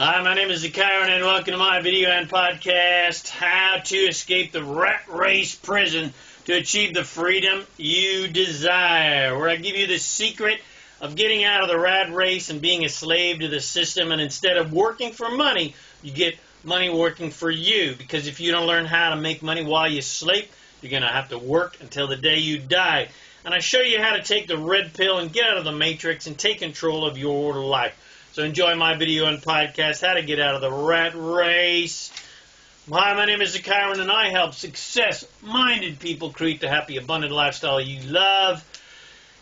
Hi, my name is ZaKaiRan and welcome to my video and podcast, How to Escape the Rat Race Prison to Achieve the Freedom You Desire, where I give you the secret of getting out of the rat race and being a slave to the system, and instead of working for money, you get money working for you, because if you don't learn how to make money while you sleep, you're going to have to work until the day you die. And I show you how to take the red pill and get out of the matrix and take control of your life. So enjoy my video and podcast, How to Get Out of the Rat Race. Hi, my name is ZaKaiRan, and I help success-minded people create the happy, abundant lifestyle you love.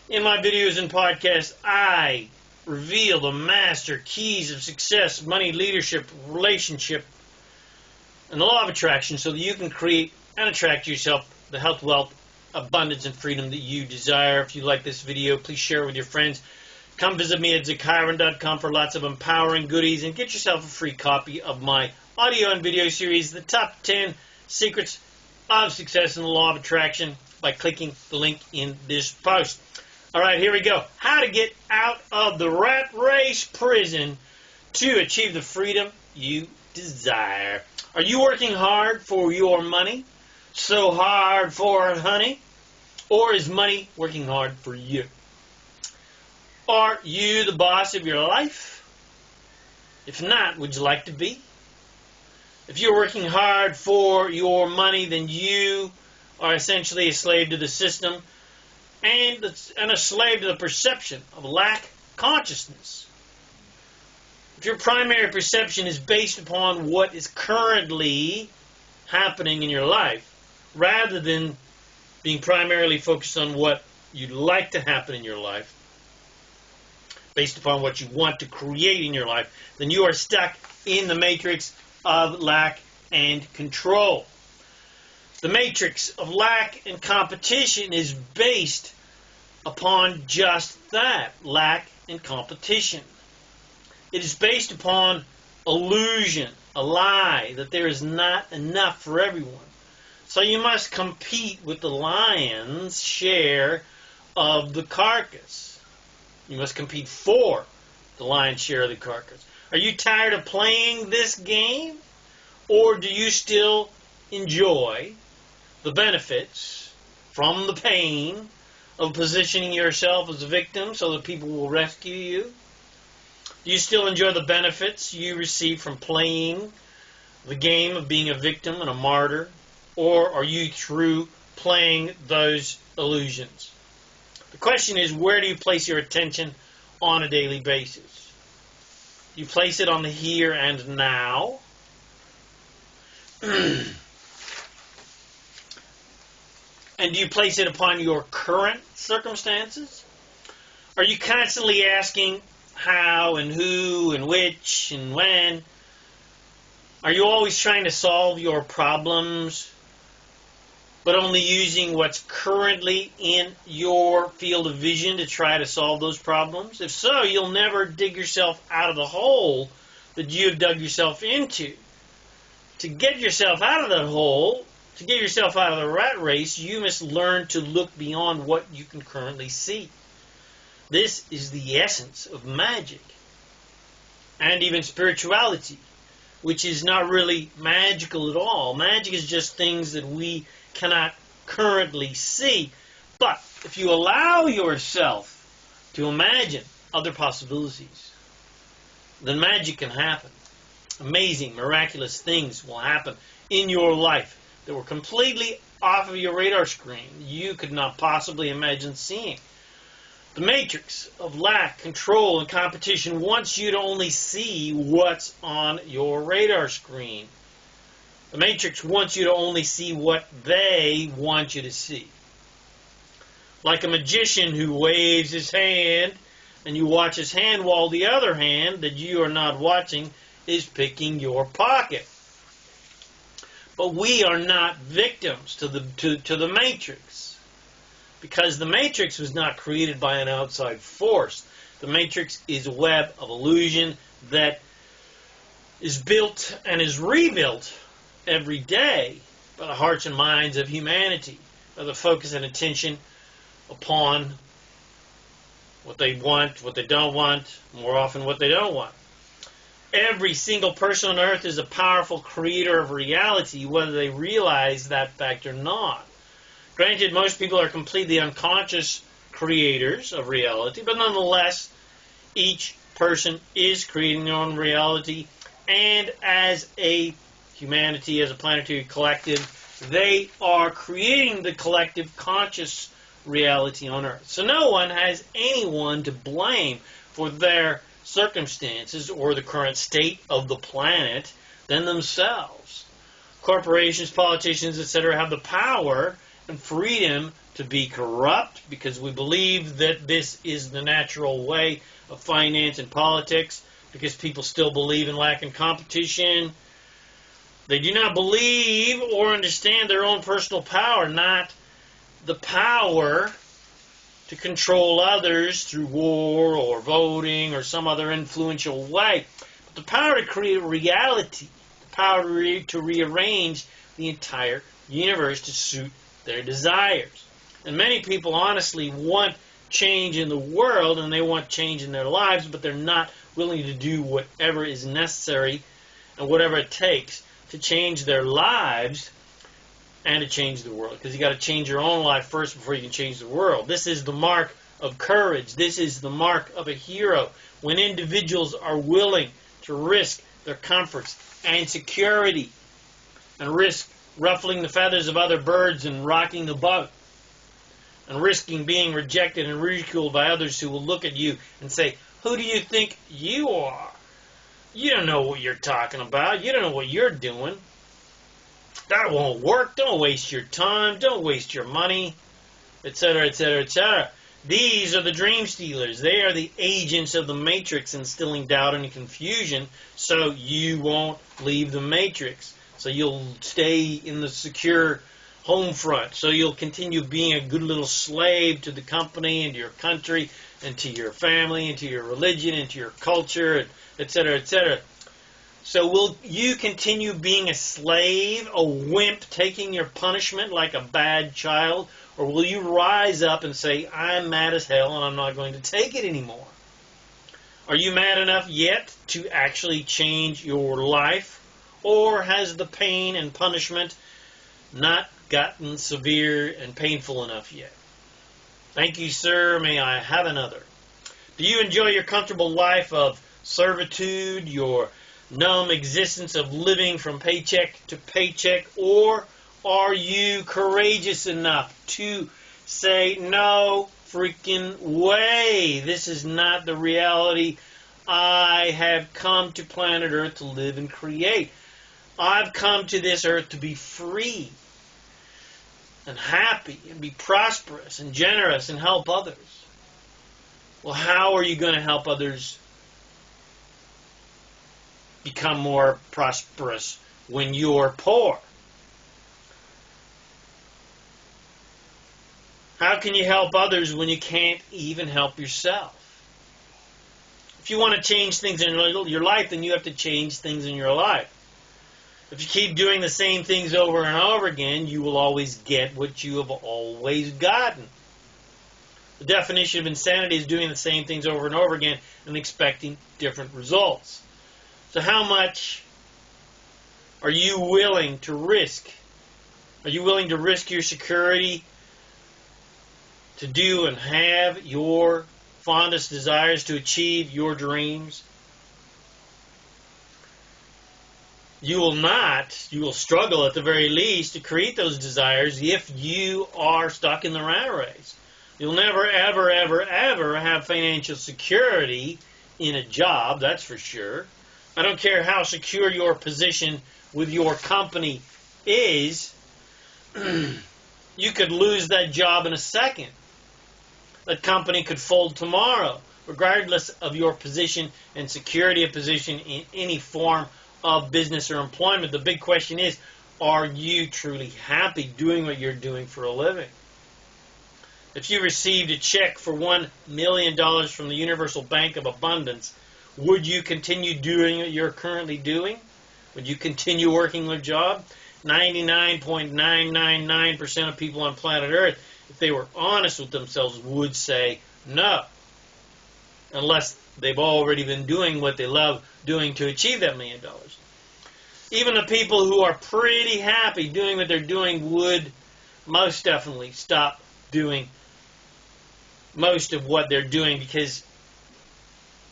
In my videos and podcasts, I reveal the master keys of success, money, leadership, relationship, and the law of attraction so that you can create and attract yourself the health, wealth, abundance, and freedom that you desire. If you like this video, please share it with your friends. Come visit me at ZaKaiRan.com for lots of empowering goodies, and get yourself a free copy of my audio and video series, The Top 10 Secrets of Success in the Law of Attraction, by clicking the link in this post. All right, here we go. How to get out of the rat race prison to achieve the freedom you desire. Are you working hard for your money? So hard for honey? Or is money working hard for you? Are you the boss of your life? If not, would you like to be? If you're working hard for your money, then you are essentially a slave to the system and a slave to the perception of lack consciousness. If your primary perception is based upon what is currently happening in your life, rather than being primarily focused on what you'd like to happen in your life, based upon what you want to create in your life, then you are stuck in the matrix of lack and control. The matrix of lack and competition is based upon just that, lack and competition. It is based upon illusion, a lie, that there is not enough for everyone. So you must compete with the lion's share of the carcass. You must compete for the lion's share of the carcass. Are you tired of playing this game? Or do you still enjoy the benefits from the pain of positioning yourself as a victim so that people will rescue you? Do you still enjoy the benefits you receive from playing the game of being a victim and a martyr? Or are you through playing those illusions? The question is, where do you place your attention on a daily basis? Do you place it on the here and now? And do you place it upon your current circumstances? Are you constantly asking how and who and which and when? Are you always trying to solve your problems, but only using what's currently in your field of vision to try to solve those problems? If so, you'll never dig yourself out of the hole that you have dug yourself into. To get yourself out of that hole, to get yourself out of the rat race, you must learn to look beyond what you can currently see. This is the essence of magic and even spirituality, which is not really magical at all. Magic is just things that we cannot currently see. But if you allow yourself to imagine other possibilities, then magic can happen. Amazing, miraculous things will happen in your life that were completely off of your radar screen. You could not possibly imagine seeing. The matrix of lack, control, and competition wants you to only see what's on your radar screen. The matrix wants you to only see what they want you to see. Like a magician who waves his hand, and you watch his hand while the other hand that you are not watching is picking your pocket. But we are not victims to the matrix, because the matrix was not created by an outside force. The matrix is a web of illusion that is built and is rebuilt every day by the hearts and minds of humanity, by the focus and attention upon what they want, what they don't want, more often what they don't want. Every single person on earth is a powerful creator of reality, whether they realize that fact or not. Granted, most people are completely unconscious creators of reality, but nonetheless, each person is creating their own reality, and as a humanity, as a planetary collective, they are creating the collective conscious reality on Earth. So no one has anyone to blame for their circumstances or the current state of the planet than themselves. Corporations, politicians, etc. have the power and freedom to be corrupt because we believe that this is the natural way of finance and politics, because people still believe in lack of competition. They do not believe or understand their own personal power, not the power to control others through war or voting or some other influential way, but the power to create reality, the power to rearrange the entire universe to suit their desires. And many people honestly want change in the world and they want change in their lives, but they're not willing to do whatever is necessary and whatever it takes to change their lives and to change the world. Because you got to change your own life first before you can change the world. This is the mark of courage. This is the mark of a hero. When individuals are willing to risk their comforts and security and risk ruffling the feathers of other birds and rocking the boat and risking being rejected and ridiculed by others who will look at you and say, "Who do you think you are? You don't know what you're talking about. You don't know what you're doing. That won't work. Don't waste your time. Don't waste your money," etc., etc., etc. These are the dream stealers. They are the agents of the matrix, instilling doubt and confusion so you won't leave the matrix. So you'll stay in the secure home front. So you'll continue being a good little slave to the company and to your country and to your family and to your religion and to your culture, etc., etc. So will you continue being a slave, a wimp, taking your punishment like a bad child? Or will you rise up and say, "I'm mad as hell and I'm not going to take it anymore"? Are you mad enough yet to actually change your life? Or has the pain and punishment not gotten severe and painful enough yet? Thank you, sir. May I have another? Do you enjoy your comfortable life of servitude, your numb existence of living from paycheck to paycheck, or are you courageous enough to say, "No freaking way, this is not the reality I have come to planet Earth to live and create. I've come to this earth to be free and happy and be prosperous and generous and help others"? Well, how are you going to help others become more prosperous when you're poor? How can you help others when you can't even help yourself? If you want to change things in your life, then you have to change things in your life. If you keep doing the same things over and over again, you will always get what you have always gotten. The definition of insanity is doing the same things over and over again and expecting different results. So how much are you willing to risk? Are you willing to risk your security to do and have your fondest desires, to achieve your dreams? You will struggle at the very least to create those desires if you are stuck in the rat race. You'll never, ever, ever, ever have financial security in a job, that's for sure. I don't care how secure your position with your company is, you could lose that job in a second. That company could fold tomorrow, regardless of your position and security of position in any form of business or employment. The big question is, are you truly happy doing what you're doing for a living? If you received a check for $1 million from the Universal Bank of Abundance, would you continue doing what you're currently doing? Would you continue working your job? 99.999% of people on planet Earth, if they were honest with themselves, would say no. Unless they've already been doing what they love doing to achieve that $1 million. Even the people who are pretty happy doing what they're doing would most definitely stop doing most of what they're doing, because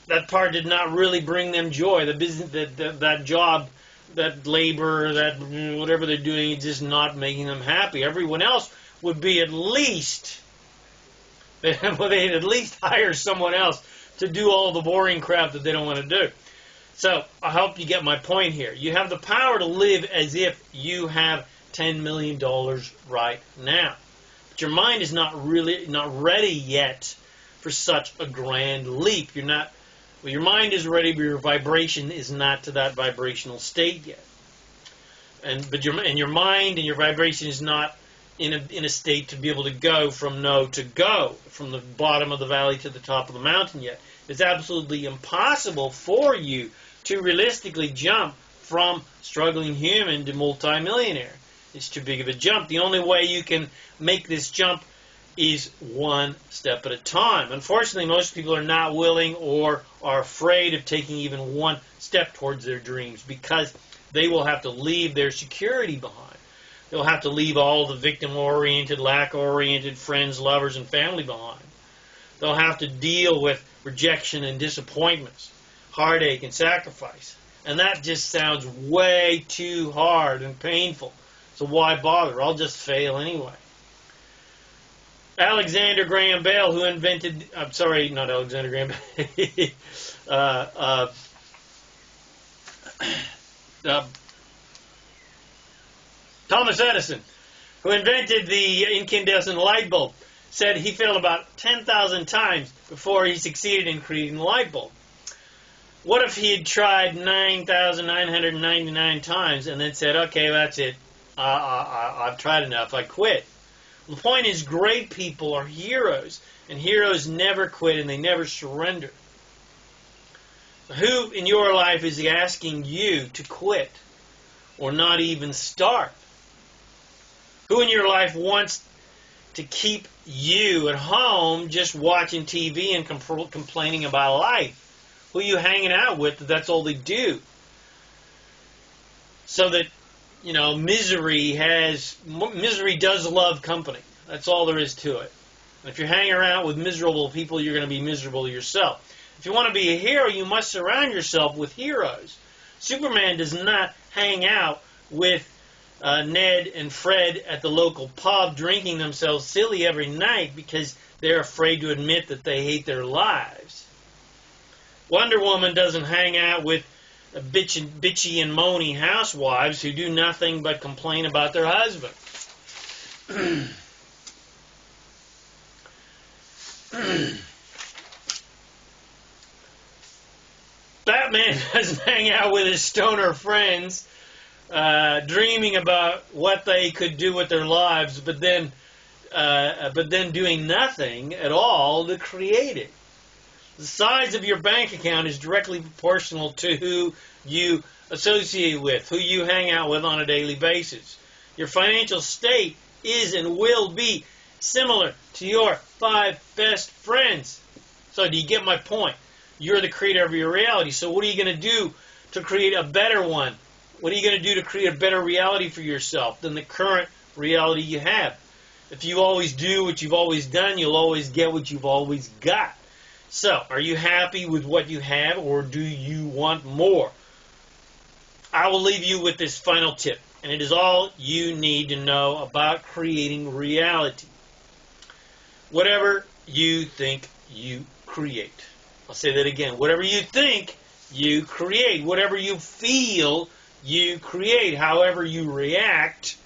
that part did not really bring them joy. The business, that job, that labor, that whatever they're doing, is just not making them happy. Everyone else would be at least, they'd at least hire someone else to do all the boring crap that they don't want to do. So I hope you get my point here. You have the power to live as if you have $10 million right now. But your mind is not ready yet for such a grand leap. Well, your mind is ready, but your vibration is not to that vibrational state yet. But your mind and your vibration is not in a state to be able to go from no to go, from the bottom of the valley to the top of the mountain yet. It's absolutely impossible for you to realistically jump from struggling human to multimillionaire. It's too big of a jump. The only way you can make this jump is one step at a time. Unfortunately, most people are not willing or are afraid of taking even one step towards their dreams, because they will have to leave their security behind. They'll have to leave all the victim-oriented, lack-oriented friends, lovers, and family behind. They'll have to deal with rejection and disappointments, heartache and sacrifice. And that just sounds way too hard and painful. So why bother? I'll just fail anyway. Alexander Graham Bell, who invented, I'm sorry, not Alexander Graham Bell, Thomas Edison, who invented the incandescent light bulb, said he failed about 10,000 times before he succeeded in creating the light bulb. What if he had tried 9,999 times and then said, okay, that's it, I've tried enough, I quit? The point is, great people are heroes, and heroes never quit and they never surrender. Who in your life is asking you to quit or not even start? Who in your life wants to keep you at home just watching TV and complaining about life? Who are you hanging out with that's all they do? So that, misery does love company. That's all there is to it. And if you're hanging around with miserable people, you're going to be miserable yourself. If you want to be a hero, you must surround yourself with heroes. Superman does not hang out with Ned and Fred at the local pub drinking themselves silly every night because they're afraid to admit that they hate their lives. Wonder Woman doesn't hang out with bitchy and moany housewives who do nothing but complain about their husband. Batman doesn't hang out with his stoner friends dreaming about what they could do with their lives, but then doing nothing at all to create it. The size of your bank account is directly proportional to who you associate with, who you hang out with on a daily basis. Your financial state is and will be similar to your 5 best friends. So do you get my point? You're the creator of your reality. So what are you going to do to create a better one? What are you going to do to create a better reality for yourself than the current reality you have? If you always do what you've always done, you'll always get what you've always got. So, are you happy with what you have, or do you want more? I will leave you with this final tip, and it is all you need to know about creating reality. Whatever you think, you create. I'll say that again. Whatever you think, you create. Whatever you feel, you create. However you react,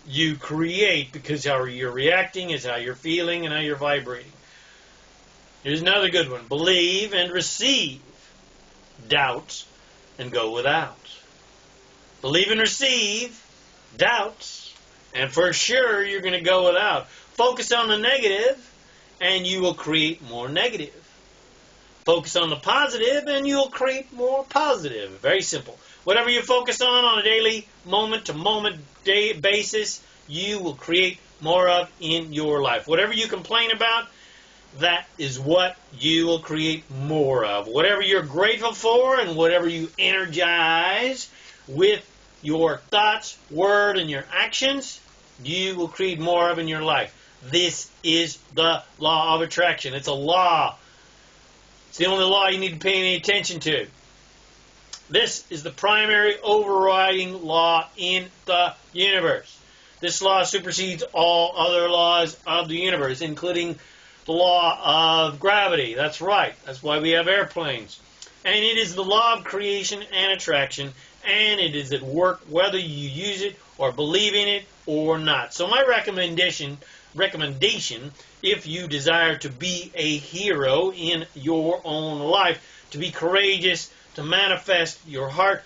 you create, because how you're reacting is how you're feeling and how you're vibrating. Here's another good one. Believe and receive. Doubt and go without. Believe and receive. Doubts. And for sure you're going to go without. Focus on the negative and you will create more negative. Focus on the positive and you'll create more positive. Very simple. Whatever you focus on a daily, moment-to-moment basis, you will create more of in your life. Whatever you complain about, that is what you will create more of. Whatever you're grateful for and whatever you energize with your thoughts, word, and your actions, you will create more of in your life. This is the law of attraction. It's a law. It's the only law you need to pay any attention to. This is the primary overriding law in the universe. This law supersedes all other laws of the universe, including the law of gravity. That's right. That's why we have airplanes. And it is the law of creation and attraction, and it is at work whether you use it or believe in it or not. So my recommendation, if you desire to be a hero in your own life, to be courageous, to manifest your heart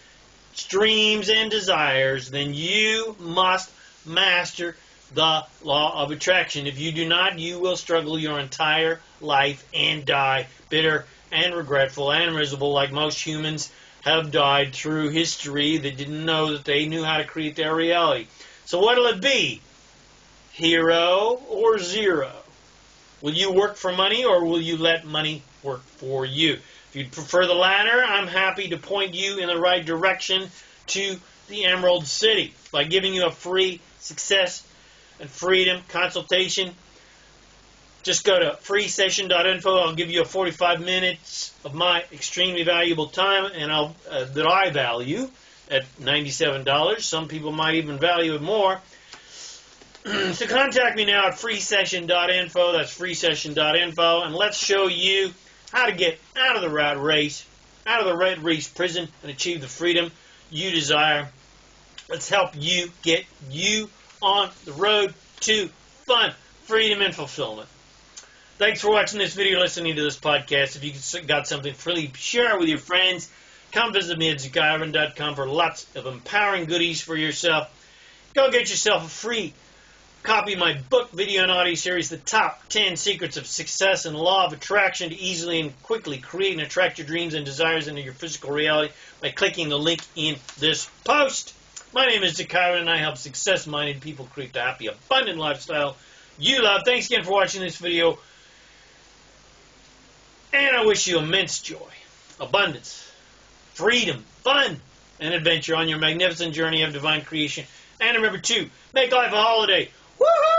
dreams and desires, then you must master the law of attraction. If you do not, you will struggle your entire life and die bitter and regretful and miserable, like most humans have died through history that didn't know that they knew how to create their reality. So what'll it be? Hero or zero? Will you work for money, or will you let money work for you? If you'd prefer the latter, I'm happy to point you in the right direction to the Emerald City by giving you a free success and freedom consultation. Just go to freesession.info. I'll give you 45 minutes of my extremely valuable time, and that I value at $97. Some people might even value it more. So contact me now at freesession.info. That's freesession.info, and let's show you how to get out of the rat race, out of the rat race prison, and achieve the freedom you desire. Let's help you get you on the road to fun, freedom, and fulfillment. Thanks for watching this video, listening to this podcast. If you got something free, share it with your friends. Come visit me at ZaKaiRan.com for lots of empowering goodies for yourself. Go get yourself a free copy of my book, video, and audio series, The Top 10 Secrets of Success and Law of Attraction to Easily and Quickly Create and Attract Your Dreams and Desires into Your Physical Reality, by clicking the link in this post. My name is ZaKaiRan, and I help success-minded people create the happy, abundant lifestyle you love. Thanks again for watching this video, and I wish you immense joy, abundance, freedom, fun, and adventure on your magnificent journey of divine creation. And remember to make life a holiday. Woohoo!